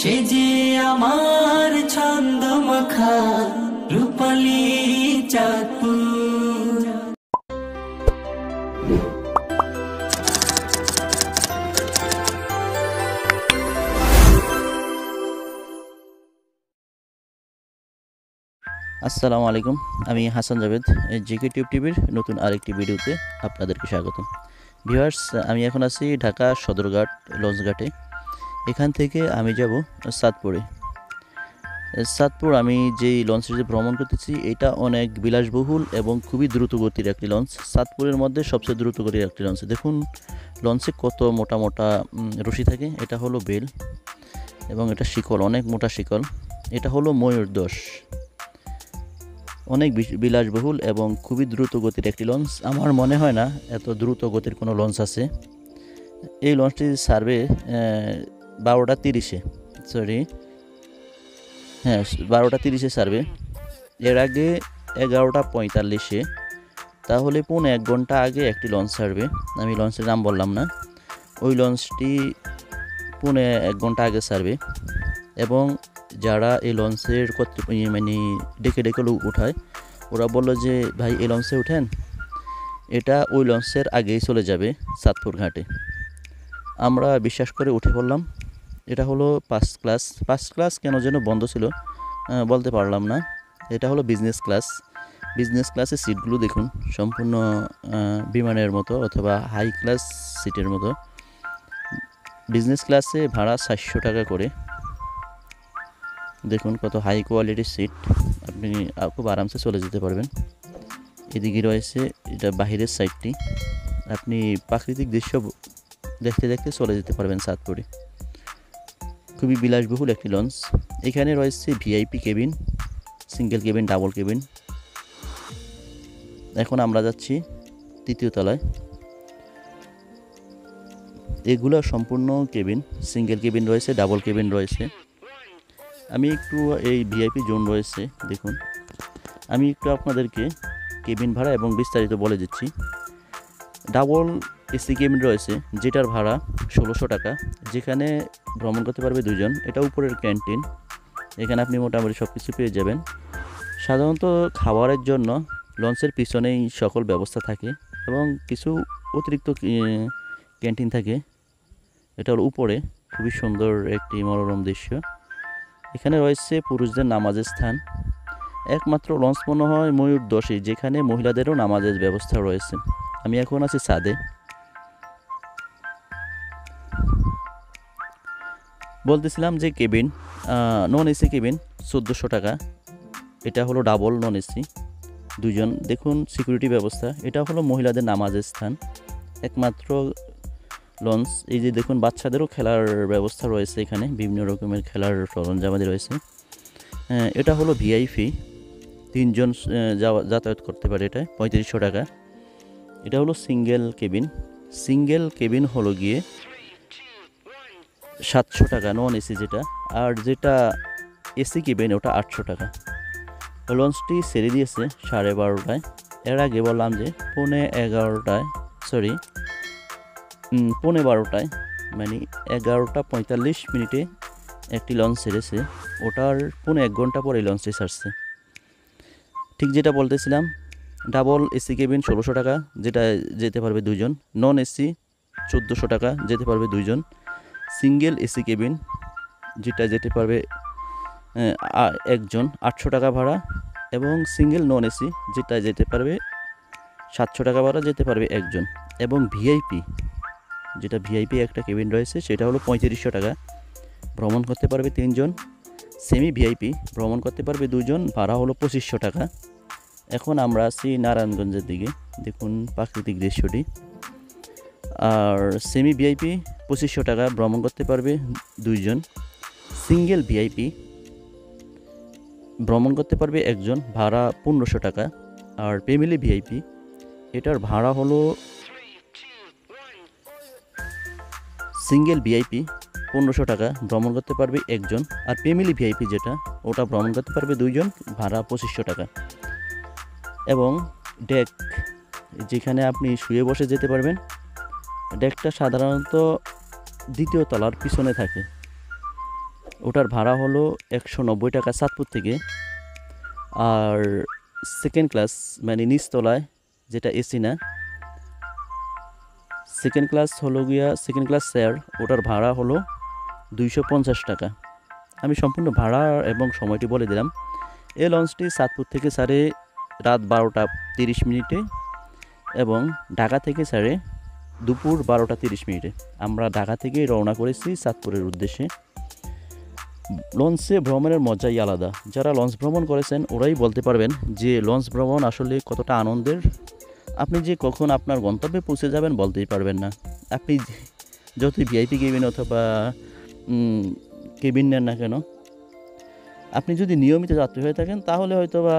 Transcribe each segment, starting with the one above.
সে যে আমার ছন্দমাখা রূপালী চাঁদপুর। আসসালামু আলাইকুম, আমি হাসান জাভেদ। জিকে টিউব টিভির নতুন আরেকটি ভিডিওতে আপনাদেরকে স্বাগতম। ভিউয়ার্স, আমি এখন আছি ঢাকা সদরঘাট লঞ্চঘাটে। এখান থেকে আমি যাব চাঁদপুরে। চাঁদপুর আমি যেই লঞ্চে ভ্রমণ করতেছি এটা অনেক বিলাসবহুল এবং খুবই দ্রুতগতির একটি লঞ্চ। চাঁদপুরের মধ্যে সবচেয়ে দ্রুতগতির একটি লঞ্চ। দেখুন লঞ্চে কত মোটা মোটা রশি থাকে। এটা হলো বেল এবং এটা শিকল, অনেক মোটা শিকল। এটা হলো ময়ূরদশ, অনেক বিলাসবহুল এবং খুবই দ্রুত গতির একটি লঞ্চ। আমার মনে হয় না এত দ্রুত গতির কোনো লঞ্চ আছে। এই লঞ্চটি ছাড়বে 12টা 30-এ, হ্যাঁ 12টা 30-এ ছাড়বে। এর আগে 11টা 45-এ, তাহলে 1.5 ঘন্টা আগে একটি লঞ্চ ছাড়বে। আমি লঞ্চের নাম বললাম না। ওই লঞ্চটি 1.5 ঘন্টা আগে ছাড়বে এবং যারা এই লঞ্চের মানে ডেকে ডেকে উঠায়, ওরা বললো যে ভাই এই লঞ্চে উঠেন, এটা ওই লঞ্চের আগেই চলে যাবে চাঁদপুর ঘাটে। আমরা বিশ্বাস করে উঠে পড়লাম। এটা হলো ফার্স্ট ক্লাস কেন যেন বন্ধ ছিল, বলতে পারলাম না। এটা হলো বিজনেস ক্লাসের সিটগুলো দেখুন, সম্পূর্ণ বিমানের মতো অথবা হাই ক্লাস সিটের মতো। বিজনেস ক্লাসে ভাড়া 400 টাকা করে। দেখুন কত হাই কোয়ালিটির সিট, আপনি খুব আরামসে চলে যেতে পারবেন। এদিকে রয়েছে এটা বাহিরের সাইডটি, আপনি প্রাকৃতিক দৃশ্য দেখতে দেখতে চলে যেতে পারবেন চাঁদপুরে। খুবই বিলাসবহুল একটি লঞ্চ। এখানে রয়েছে VIP cabin, single cabin, double cabin. এখন আমরা যাচ্ছি 3য় তলায়। এগুলো সম্পূর্ণ কেবিন, সিঙ্গেল কেবিন রয়েছে, ডাবল কেবিন রয়েছে। আমি একটু এই ভিআইপি জোন রয়েছে দেখুন, আমি একটু আপনাদেরকে কেবিন ভাড়া এবং বিস্তারিত বলে দিচ্ছি। ডাবল এসি কেবিন রয়েছে যেটার ভাড়া 1600 টাকা, যেখানে ভ্রমণ করতে পারবে 2 জন। এটা উপরের ক্যান্টিন, এখানে আপনি মোটামুটি সব কিছু পেয়ে যাবেন। সাধারণত খাবারের জন্য লঞ্চের পিছনেই সকল ব্যবস্থা থাকে এবং কিছু অতিরিক্ত ক্যান্টিন থাকে। এটা হলো উপরে, খুবই সুন্দর একটি মনোরম দৃশ্য। এখানে রয়েছে পুরুষদের নামাজের স্থান। একমাত্র লঞ্চ মনে হয় ময়ূরদশই যেখানে মহিলাদেরও নামাজের ব্যবস্থা রয়েছে। আমি এখন আছি ছাদে। বলতেছিলাম যে কেবিন, নন এসি কেবিন 1400 টাকা। এটা হলো ডাবল নন এসি 2 জন। দেখুন সিকিউরিটি ব্যবস্থা। এটা হলো মহিলাদের নামাজের স্থান, একমাত্র লঞ্চ। এই যে দেখুন বাচ্চাদেরও খেলার ব্যবস্থা রয়েছে, এখানে বিভিন্ন রকমের খেলার সরঞ্জামাদি রয়েছে। এটা হলো ভিআইপি, 3 জন যাতায়াত করতে পারে। এটা 3500 টাকা। এটা হলো সিঙ্গেল কেবিন হলো গিয়ে 700 টাকা নন এসি যেটা, আর যেটা এসি কেবিন ওটা 800 টাকা। লঞ্চটি ছেড়ে দিয়েছে 12:30টায়। এর আগে বললাম যে 12:15টায়, মানে 11টা 45 মিনিটে একটি লঞ্চ ছেড়েছে। ওটার 1.5 ঘন্টা পরে এই লঞ্চটি ছাড়ছে। ঠিক যেটা বলতেছিলাম, ডাবল এসি কেবিন 1600 টাকা, যেটা যেতে পারবে 2 জন। নন এসি 1400 টাকা, যেতে পারবে 2 জন। সিঙ্গেল এসি কেবিন যেটা যেতে পারবে 1 জন, 800 টাকা ভাড়া। এবং সিঙ্গেল নন এসি যেটা যেতে পারবে 700 টাকা ভাড়া, যেতে পারবে 1 জন। এবং ভিআইপি একটা কেবিন রয়েছে, সেটা হলো 3500 টাকা, ভ্রমণ করতে পারবে 3 জন। সেমি ভিআইপি ভ্রমণ করতে পারবে 2 জন, ভাড়া হলো 2500 টাকা। এখন আমরা আছি নারায়ণগঞ্জের দিকে, দেখুন প্রাকৃতিক দৃশ্যটি। আর সেমি ভিআইপি 2500 টাকা, ভ্রমণ করতে পারবে 2 জন। সিঙ্গেল ভিআইপি ভ্রমণ করতে পারবে 1 জন, ভাড়া 1500 টাকা। আর ফ্যামিলি ভিআইপি, এটার ভাড়া হলো সিঙ্গেল ভিআইপি 1500 টাকা, ভ্রমণ করতে পারবে 1 জন। আর ফ্যামিলি ভিআইপি যেটা, ওটা ভ্রমণ করতে পারবে 2 জন, ভাড়া 2500 টাকা। এবং ডেক, যেখানে আপনি শুয়ে বসে যেতে পারবেন। ডেকটা সাধারণত 2য় তলার পিছনে থাকে। ওটার ভাড়া হলো 190 টাকা চাঁদপুর থেকে। আর সেকেন্ড ক্লাস মানে নিচতলায়, যেটা এসি না, সেকেন্ড ক্লাস হলো গিয়া সেকেন্ড ক্লাস স্যার, ওটার ভাড়া হলো 250 টাকা। আমি সম্পূর্ণ ভাড়া এবং সময়টি বলে দিলাম। এই লঞ্চটি চাঁদপুর থেকে ছাড়ে রাত 12টা 30 মিনিটে এবং ঢাকা থেকে ছাড়ে দুপুর 12টা 30 মিনিটে। আমরা ঢাকা থেকেই রওনা করেছি চাঁদপুরের উদ্দেশ্যে। লঞ্চে ভ্রমণের মজাই আলাদা। যারা লঞ্চ ভ্রমণ করেছেন ওরাই বলতে পারবেন যে লঞ্চ ভ্রমণ আসলে কতটা আনন্দের। আপনি যে কখন আপনার গন্তব্যে পৌঁছে যাবেন বলতেই পারবেন না। আপনি যতই ভিআইপি কেবিন অথবা কেবিন নেন না কেন, আপনি যদি নিয়মিত যাত্রী হয়ে থাকেন তাহলে হয়তো বা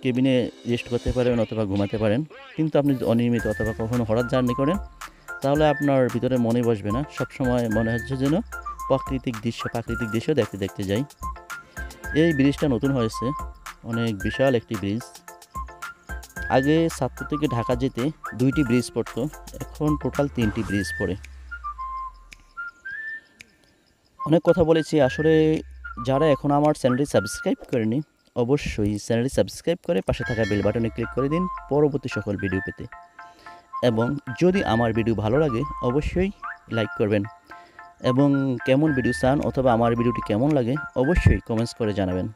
কেবিনে রেস্ট করতে পারেন অথবা ঘুমাতে পারেন। কিন্তু আপনি যদি অনিয়মিত অথবা কখনো হঠাৎ জার্নি করেন তাহলে আপনার ভিতরে মনে বসবে না। সবসময় মনে হচ্ছে যেন প্রাকৃতিক দৃশ্য দেখতে দেখতে যাই। এই ব্রিজটা নতুন হয়েছে, অনেক বিশাল একটি ব্রিজ। আগে চাঁদপুর থেকে ঢাকা যেতে 2টি ব্রিজ পড়তো, এখন টোটাল 3টি ব্রিজ পড়ে। অনেক কথা বলেছি। আসলে যারা এখন আমার চ্যানেলটি সাবস্ক্রাইব করেনি অবশ্যই চ্যানেলটি সাবস্ক্রাইব করে পাশে থাকা বেল বাটনে ক্লিক করে দিন পরবর্তী সকল ভিডিও পেতে। এবং যদি আমার ভিডিও ভালো লাগে অবশ্যই লাইক করবেন এবং কেমন ভিডিও চান অথবা আমার ভিডিওটি কেমন লাগে অবশ্যই কমেন্টস করে জানাবেন।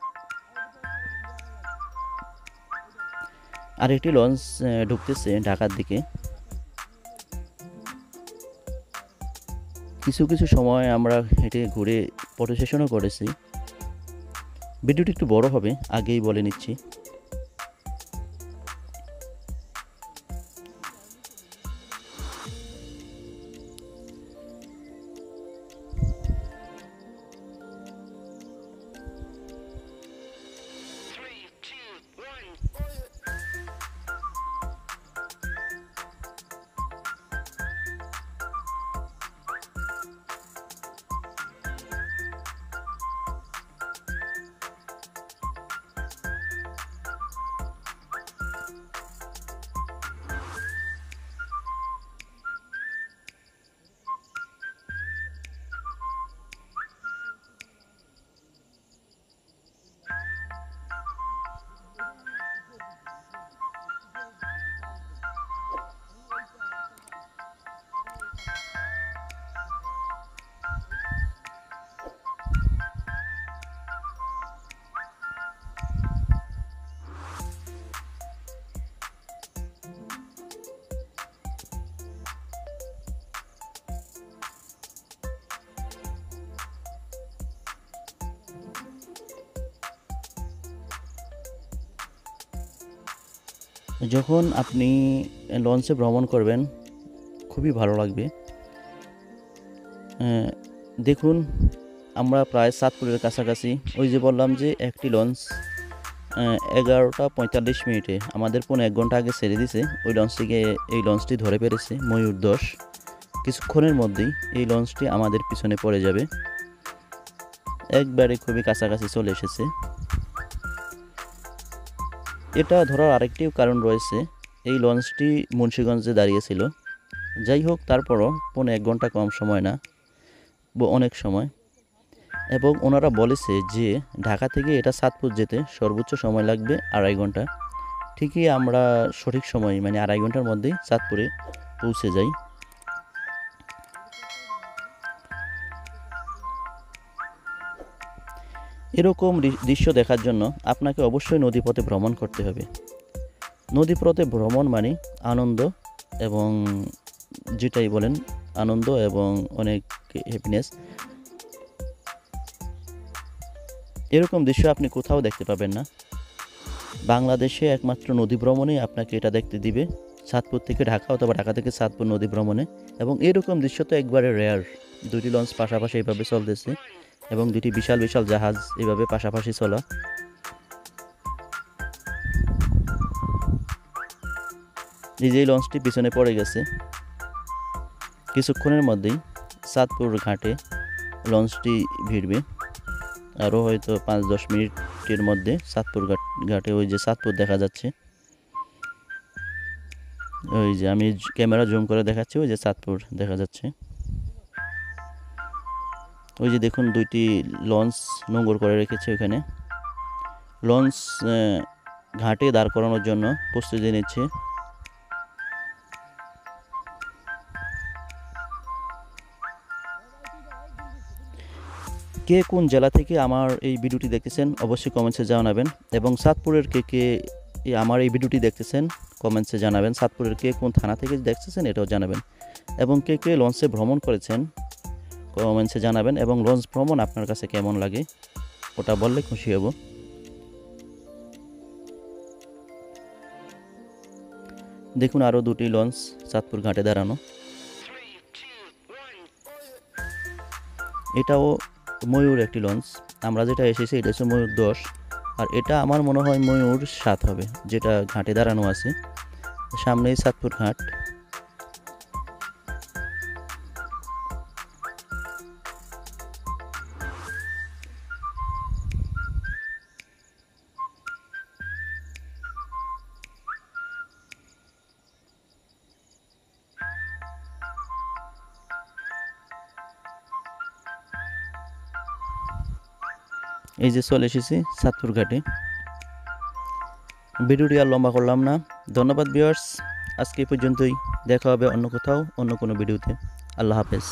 আর একটি লঞ্চ ঢুকতেছে ঢাকার দিকে। কিছু কিছু সময় আমরা হেঁটে ঘুরে ফটো সেশনও করেছি। ভিডিওটি একটু বড় হবে, আগেই বলে নিচ্ছি। যখন আপনি লঞ্চে ভ্রমণ করবেন খুবই ভালো লাগবে। দেখুন আমরা প্রায় চাঁদপুরের কাছাকাছি। ওই যে বললাম যে একটি লঞ্চ 11টা 45 মিনিটে আমাদের 1 ঘন্টা আগে ছেড়ে দিছে। এই লঞ্চটি ধরে পেরেছে ময়ূর 10। কিছুক্ষণের মধ্যেই এই লঞ্চটি আমাদের পিছনে পড়ে যাবে। একবারে খুবই কাছাকাছি চলে এসেছে। এটা ধরার আরেকটি কারণ রয়েছে, এই লঞ্চটি মুন্সিগঞ্জে দাঁড়িয়েছিল। যাই হোক, তারপরও 1 ঘন্টা কম সময় না, অনেক সময়। এবং ওনারা বলেছে যে ঢাকা থেকে এটা চাঁদপুর যেতে সর্বোচ্চ সময় লাগবে 2.5 ঘন্টা। ঠিকই আমরা সঠিক সময় মানে 2.5 ঘন্টার মধ্যেই চাঁদপুরে পৌঁছে যাই। এরকম দৃশ্য দেখার জন্য আপনাকে অবশ্যই নদীপথে ভ্রমণ করতে হবে। নদীপথে ভ্রমণ মানে আনন্দ এবং যেটাই বলেন আনন্দ এবং অনেক হ্যাপিনেস। এরকম দৃশ্য আপনি কোথাও দেখতে পাবেন না। বাংলাদেশে একমাত্র নদী ভ্রমণেই আপনাকে এটা দেখতে দিবে, চাঁদপুর থেকে ঢাকা অথবা ঢাকা থেকে চাঁদপুর নদী ভ্রমণে। এবং এরকম দৃশ্য তো একবারে রেয়ার। 2টি লঞ্চ পাশাপাশি এইভাবে চলতেছে এবং 2টি বিশাল বিশাল জাহাজ এইভাবে পাশাপাশি চলা। এই যে লঞ্চটি পিছনে পড়ে গেছে। কিছুক্ষণের মধ্যেই চাঁদপুর ঘাটে লঞ্চটি ভিড়বে। আরও হয়তো 5-10 মিনিটের মধ্যে চাঁদপুর ঘাটে ওই যে চাঁদপুর দেখা যাচ্ছে। ওই যে আমি ক্যামেরা জুম করে দেখাচ্ছি, ওই যে চাঁদপুর দেখা যাচ্ছে। ওই যে দেখুন দুইটি লঞ্চ নোঙর করে রেখেছে ওখানে। লঞ্চ ঘাটে দাঁড় করানোর জন্য প্রস্তুতি নিচ্ছে। কে কোন জেলা থেকে আমার এই ভিডিওটি দেখতেছেন অবশ্যই কমেন্টসে জানাবেন, এবং চাঁদপুরের কে কে আমার এই ভিডিওটি দেখতেছেন কমেন্টসে জানাবেন। চাঁদপুরের কে কোন থানা থেকে দেখতেছেন এটাও জানাবেন, এবং কে কে লঞ্চে ভ্রমণ করেছেন কমেন্টসে জানাবেন, এবং লঞ্চ ভ্রমণ আপনার কাছে কেমন লাগে ওটা বললে খুশি হব। দেখুন আরও দুটি লঞ্চ চাঁদপুর ঘাটে দাঁড়ানো। এটাও ময়ূর একটি লঞ্চ। আমরা যেটা এসেছি এটা হচ্ছে ময়ূর 10, আর এটা আমার মনে হয় ময়ূর 7 হবে, যেটা ঘাটে দাঁড়ানো আছে। সামনেই চাঁদপুর ঘাট। এই যে চলে এসেছি চাঁদপুর ঘাটে। ভিডিওটি আর লম্বা করলাম না। ধন্যবাদ ভিউয়ার্স, আজকে এই পর্যন্তই। দেখা হবে অন্য কোথাও অন্য কোনো ভিডিওতে। আল্লাহ হাফেজ।